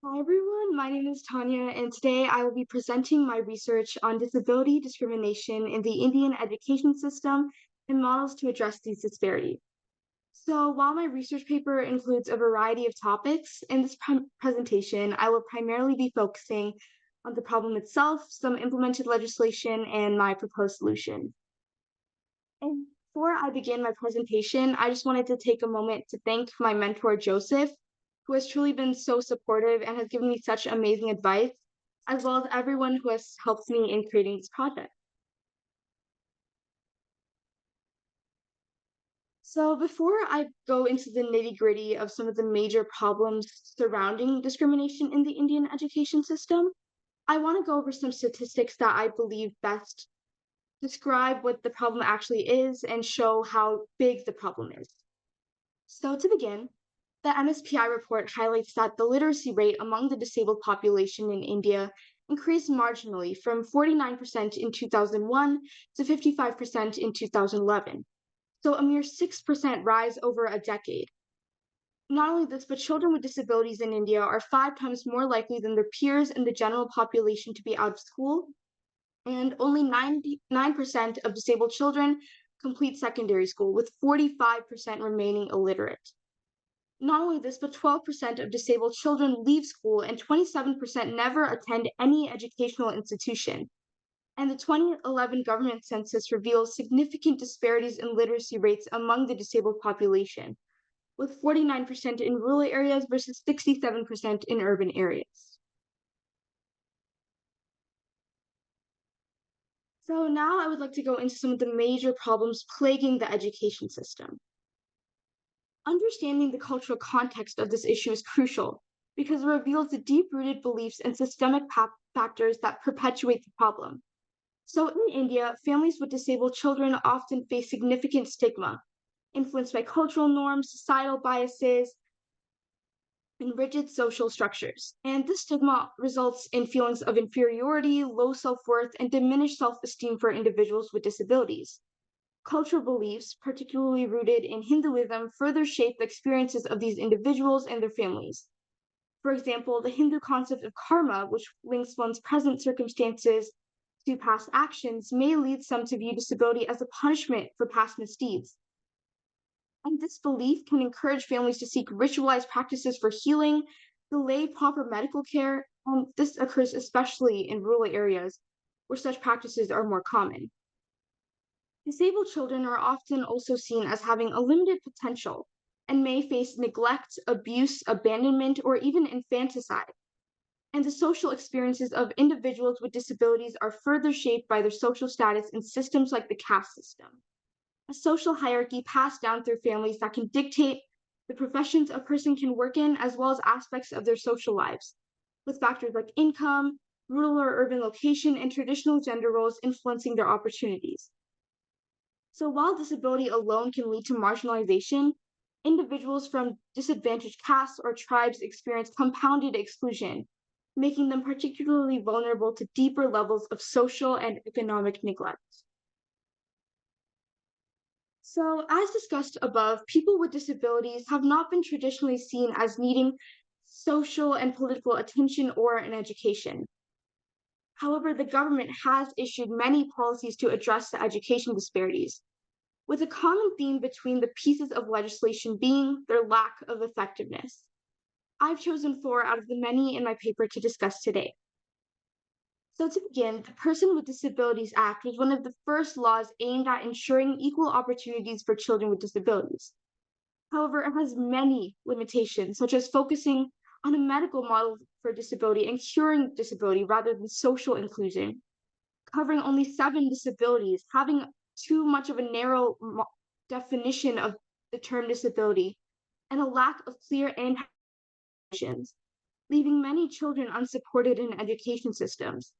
Hi everyone, my name is Tanya, and today I will be presenting my research on disability discrimination in the Indian education system and models to address these disparities. So, while my research paper includes a variety of topics, in this presentation, I will primarily be focusing on the problem itself, some implemented legislation, and my proposed solution. And before I begin my presentation, I just wanted to take a moment to thank my mentor, Joseph, who has truly been so supportive and has given me such amazing advice, as well as everyone who has helped me in creating this project. So, before I go into the nitty-gritty of some of the major problems surrounding discrimination in the Indian education system, I want to go over some statistics that I believe best describe what the problem actually is and show how big the problem is. So, to begin, the MSPI report highlights that the literacy rate among the disabled population in India increased marginally from 49% in 2001 to 55% in 2011, so a mere 6% rise over a decade. Not only this, but children with disabilities in India are 5 times more likely than their peers in the general population to be out of school, and only 99% of disabled children complete secondary school, with 45% remaining illiterate. Not only this, but 12% of disabled children leave school and 27% never attend any educational institution. And the 2011 government census reveals significant disparities in literacy rates among the disabled population, with 49% in rural areas versus 67% in urban areas. So now I would like to go into some of the major problems plaguing the education system. Understanding the cultural context of this issue is crucial because it reveals the deep-rooted beliefs and systemic factors that perpetuate the problem. So in India, families with disabled children often face significant stigma, influenced by cultural norms, societal biases, and rigid social structures. And this stigma results in feelings of inferiority, low self-worth, and diminished self-esteem for individuals with disabilities. Cultural beliefs, particularly rooted in Hinduism, further shape the experiences of these individuals and their families. For example, the Hindu concept of karma, which links one's present circumstances to past actions, may lead some to view disability as a punishment for past misdeeds. And this belief can encourage families to seek ritualized practices for healing, delay proper medical care, and this occurs especially in rural areas where such practices are more common. Disabled children are often also seen as having a limited potential and may face neglect, abuse, abandonment, or even infanticide. And the social experiences of individuals with disabilities are further shaped by their social status in systems like the caste system, a social hierarchy passed down through families that can dictate the professions a person can work in, as well as aspects of their social lives, with factors like income, rural or urban location, and traditional gender roles influencing their opportunities. So while disability alone can lead to marginalization, individuals from disadvantaged castes or tribes experience compounded exclusion, making them particularly vulnerable to deeper levels of social and economic neglect. So, as discussed above, people with disabilities have not been traditionally seen as needing social and political attention or an education. However, the government has issued many policies to address the education disparities, with a common theme between the pieces of legislation being their lack of effectiveness. I've chosen 4 out of the many in my paper to discuss today. So, to begin, the Person with Disabilities Act was one of the first laws aimed at ensuring equal opportunities for children with disabilities. However, it has many limitations, such as focusing on a medical model for disability and curing disability rather than social inclusion, covering only 7 disabilities, having too much of a narrow definition of the term disability, and a lack of clear and definitions, leaving many children unsupported in education systems.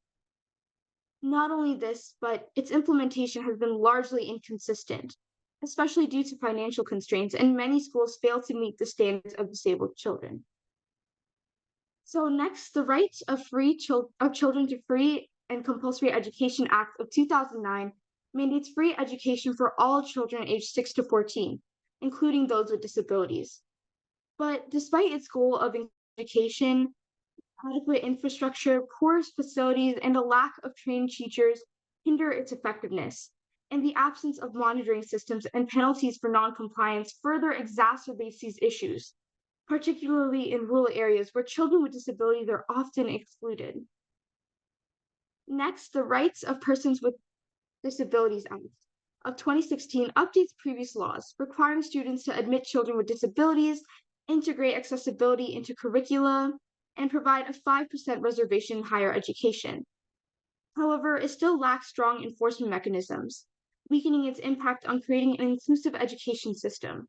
Not only this, but its implementation has been largely inconsistent, especially due to financial constraints, and many schools fail to meet the standards of disabled children. So next, the Rights of Children to Free and Compulsory Education Act of 2009 mandates free education for all children aged 6 to 14, including those with disabilities. But despite its goal of education, Adequate infrastructure, poor facilities, and a lack of trained teachers hinder its effectiveness. And the absence of monitoring systems and penalties for noncompliance further exacerbates these issues, particularly in rural areas where children with disabilities are often excluded. Next, the Rights of Persons with Disabilities Act of 2016 updates previous laws, requiring students to admit children with disabilities, integrate accessibility into curricula, and provide a 5% reservation in higher education. However, it still lacks strong enforcement mechanisms, weakening its impact on creating an inclusive education system.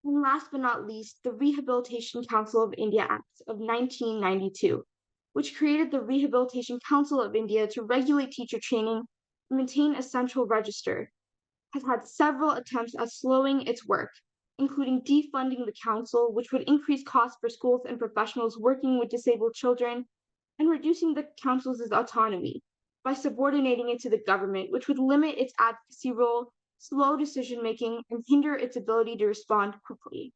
And last but not least, the Rehabilitation Council of India Act of 1992, which created the Rehabilitation Council of India to regulate teacher training and maintain a central register, has had several attempts at slowing its work, including defunding the council, which would increase costs for schools and professionals working with disabled children, and reducing the council's autonomy by subordinating it to the government, which would limit its advocacy role, slow decision making, and hinder its ability to respond quickly.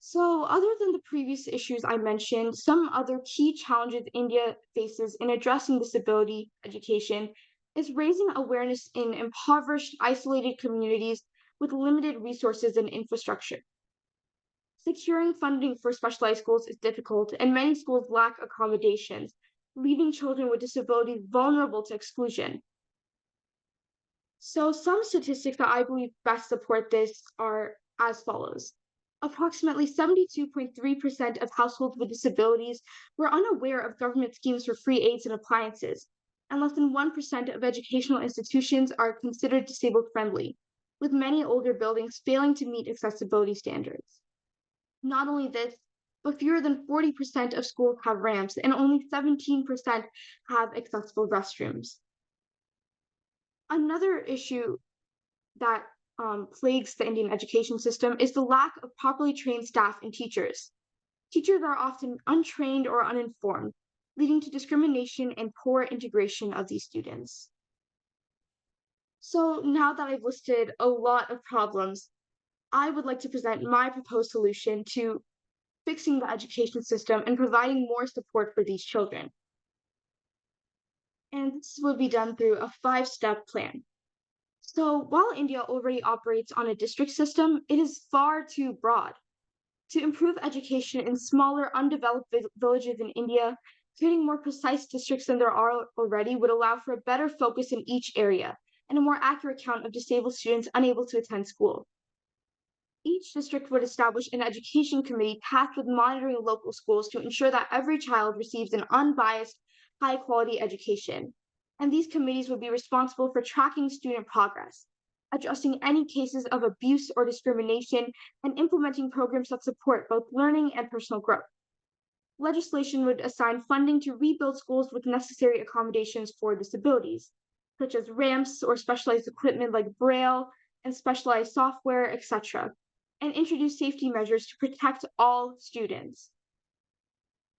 So, other than the previous issues I mentioned, some other key challenges India faces in addressing disability education is raising awareness in impoverished, isolated communities with limited resources and infrastructure. Securing funding for specialized schools is difficult, and many schools lack accommodations, leaving children with disabilities vulnerable to exclusion. So, some statistics that I believe best support this are as follows. Approximately 72.3% of households with disabilities were unaware of government schemes for free aids and appliances, and less than 1% of educational institutions are considered disabled friendly, with many older buildings failing to meet accessibility standards. Not only this, but fewer than 40% of schools have ramps, and only 17% have accessible restrooms. Another issue that plagues the Indian education system is the lack of properly trained staff and teachers. Teachers are often untrained or uninformed, leading to discrimination and poor integration of these students. So now that I've listed a lot of problems, I would like to present my proposed solution to fixing the education system and providing more support for these children. And this will be done through a 5-step plan. So while India already operates on a district system, it is far too broad. To improve education in smaller, undeveloped villages in India, creating more precise districts than there are already would allow for a better focus in each area and a more accurate count of disabled students unable to attend school. Each district would establish an education committee tasked with monitoring local schools to ensure that every child receives an unbiased, high quality education. And these committees would be responsible for tracking student progress, addressing any cases of abuse or discrimination, and implementing programs that support both learning and personal growth. Legislation would assign funding to rebuild schools with necessary accommodations for disabilities, such as ramps or specialized equipment like braille and specialized software, etc., and introduce safety measures to protect all students.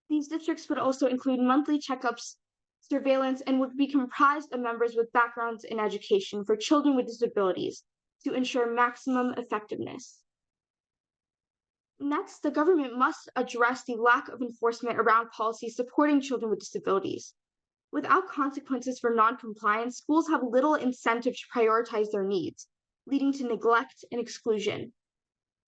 These districts would also include monthly checkups, surveillance, and would be comprised of members with backgrounds in education for children with disabilities to ensure maximum effectiveness. Next, the government must address the lack of enforcement around policies supporting children with disabilities. Without consequences for noncompliance, schools have little incentive to prioritize their needs, leading to neglect and exclusion.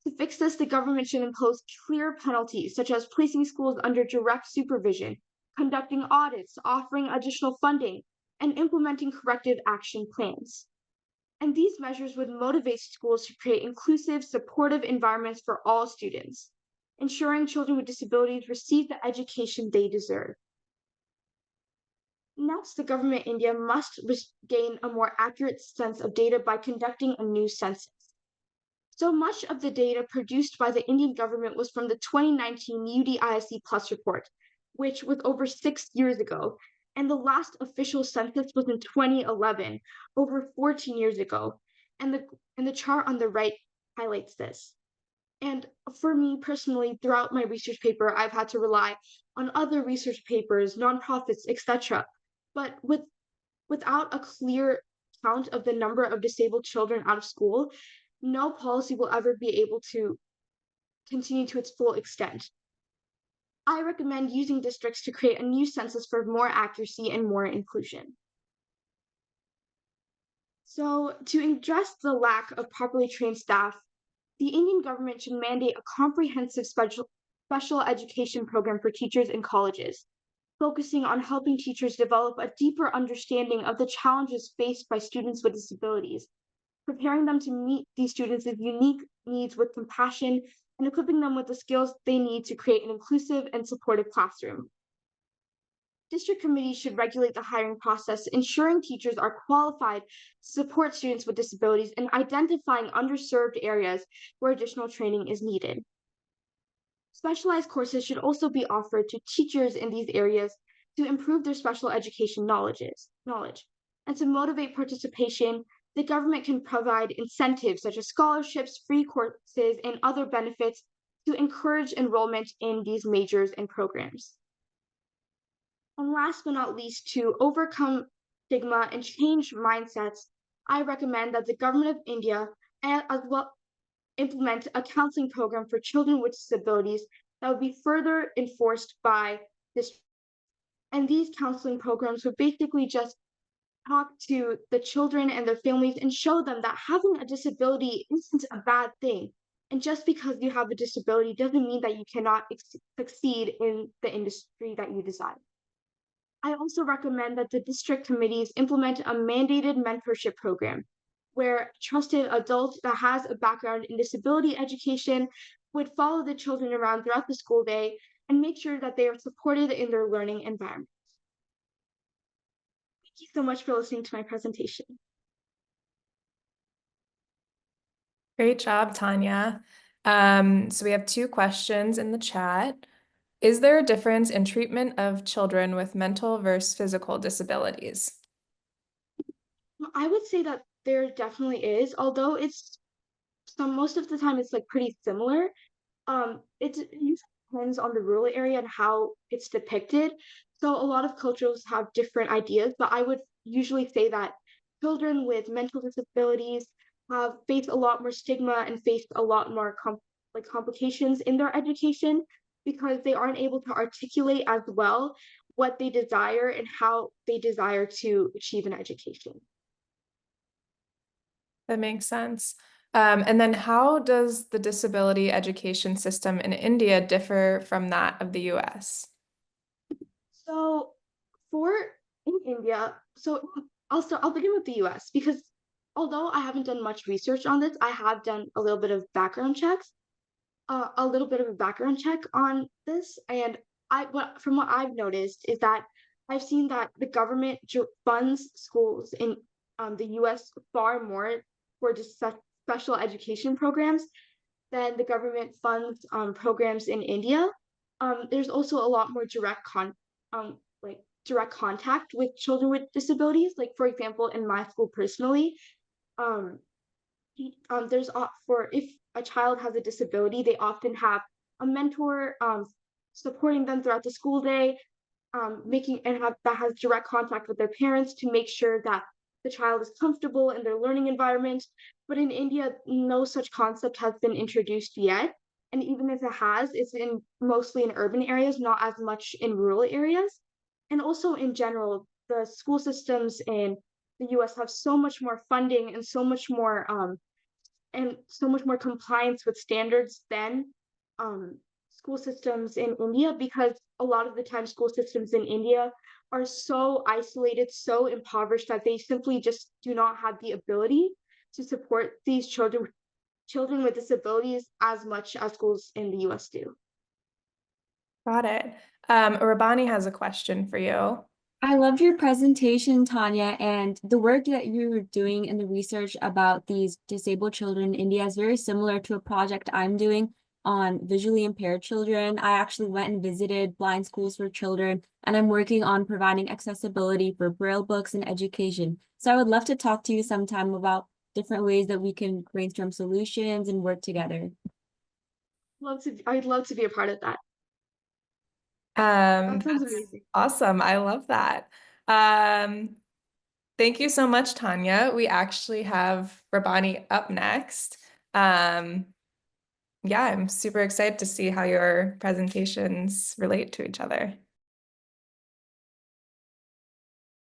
To fix this, the government should impose clear penalties, such as placing schools under direct supervision, conducting audits, offering additional funding, and implementing corrective action plans. And these measures would motivate schools to create inclusive, supportive environments for all students, ensuring children with disabilities receive the education they deserve. Next, the government in India must gain a more accurate sense of data by conducting a new census. So much of the data produced by the Indian government was from the 2019 UDISC Plus report, which was over 6 years ago, and the last official census was in 2011, over 14 years ago. And the chart on the right highlights this. And for me personally, throughout my research paper, I've had to rely on other research papers, nonprofits, etc. But without a clear count of the number of disabled children out of school, no policy will ever be able to continue to its full extent. I recommend using districts to create a new census for more accuracy and more inclusion. So, to address the lack of properly trained staff, the Indian government should mandate a comprehensive special education program for teachers in colleges, focusing on helping teachers develop a deeper understanding of the challenges faced by students with disabilities, preparing them to meet these students' unique needs with compassion, and equipping them with the skills they need to create an inclusive and supportive classroom. District committees should regulate the hiring process, ensuring teachers are qualified to support students with disabilities and identifying underserved areas where additional training is needed. Specialized courses should also be offered to teachers in these areas to improve their special education knowledge. And to motivate participation, the government can provide incentives such as scholarships, free courses, and other benefits to encourage enrollment in these majors and programs. And last but not least, to overcome stigma and change mindsets, I recommend that the government of India as well implement a counseling program for children with disabilities that would be further enforced by this. And these counseling programs would basically just talk to the children and their families and show them that having a disability isn't a bad thing. And just because you have a disability doesn't mean that you cannot succeed in the industry that you desire. I also recommend that the district committees implement a mandated mentorship program where a trusted adult that has a background in disability education would follow the children around throughout the school day and make sure that they are supported in their learning environment. Thank you so much for listening to my presentation. Great job, Tanya. So we have 2 questions in the chat. Is there a difference in treatment of children with mental versus physical disabilities? I would say that there definitely is, although most of the time it's like pretty similar. It usually depends on the rural area and how it's depicted. So a lot of cultures have different ideas, but I would usually say that children with mental disabilities have faced a lot more stigma and faced a lot more complications in their education because they aren't able to articulate as well what they desire and how they desire to achieve an education. That makes sense. And then how does the disability education system in India differ from that of the US? So for in India, so I'll begin with the US because although I haven't done much research on this, I have done a little bit of background checks, a little bit of a background check on this, and from what I've noticed is that I've seen that the government funds schools in the US far more for just special education programs than the government funds programs in India. There's also a lot more um, direct contact with children with disabilities. Like for example, in my school personally, um, there's for if a child has a disability, they often have a mentor supporting them throughout the school day, making and have that has direct contact with their parents to make sure that the child is comfortable in their learning environment. But in India, no such concept has been introduced yet. And even if it has, it's in mostly in urban areas, not as much in rural areas. And also in general, the school systems in the US have so much more funding and so much more compliance with standards than um, school systems in India because a lot of the time school systems in India are so isolated, so impoverished that they simply just do not have the ability to support these children with disabilities as much as schools in the US do. Got it. Rabani has a question for you. I loved your presentation, Tanya, and the work that you're doing in the research about these disabled children in India is very similar to a project I'm doing on visually impaired children. I actually went and visited blind schools for children, and I'm working on providing accessibility for Braille books and education. So I would love to talk to you sometime about different ways that we can brainstorm solutions and work together. I'd love to be a part of that. That sounds amazing. Awesome. I love that. Thank you so much, Tanya. We actually have Rabani up next. yeah, I'm super excited to see how your presentations relate to each other.